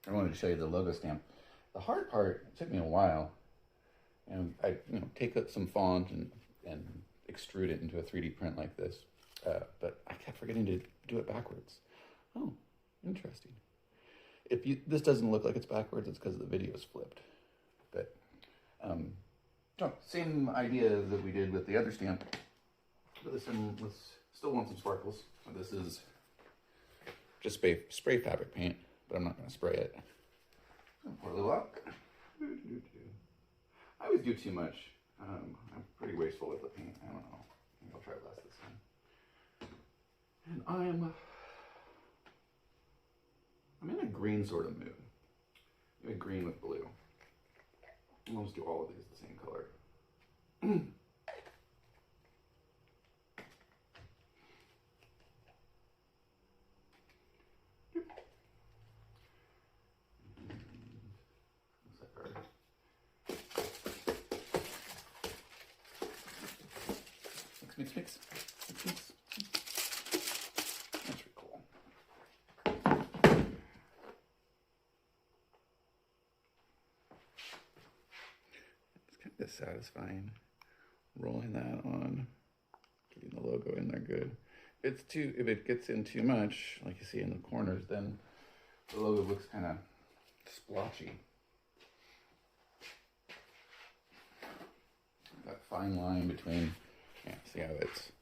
I wanted to show you the logo stamp. The hard part, it took me a while, and I take up some font and extrude it into a 3D print like this, but I kept forgetting to do it backwards. Oh, interesting. This doesn't look like it's backwards, it's because the video is flipped. But same idea that we did with the other stamp. But this one still want some sparkles. So this is just spray fabric paint, but I'm not going to spray it. Pour a little out. I always do too much. I'm pretty wasteful with the paint. I don't know. Maybe I'll try less this time. And I'm in a green sort of mood. Maybe green with blue. I'll just do all of these the same color. Mix. That's pretty cool. It's kind of satisfying rolling that on, getting the logo in there good. If it gets in too much, like you see in the corners, then the logo looks kind of splotchy. That fine line between. Yeah, see how it's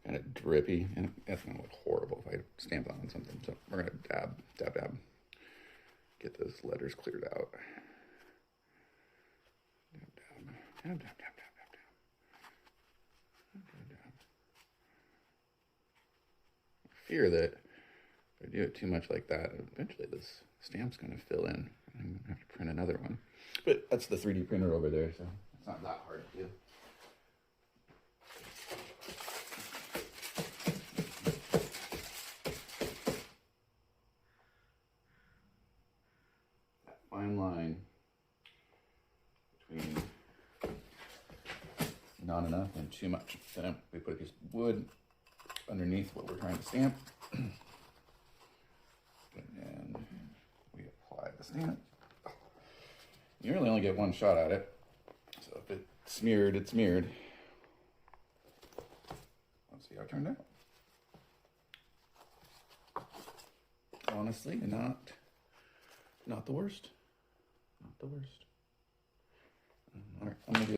kind of drippy, and that's gonna look horrible if I stamp on something. So we're gonna dab, get those letters cleared out. Dab. I fear that if I do it too much like that, eventually this stamp's gonna fill in. I'm gonna have to print another one. But that's the 3D printer over there, so it's not that hard to do. Fine line between not enough and too much. Then we put a piece of wood underneath what we're trying to stamp, and then we apply the stamp. You really only get one shot at it, so if it's smeared, it's smeared. Let's see how it turned out. Honestly, not the worst. Not the worst. All right, I'm gonna do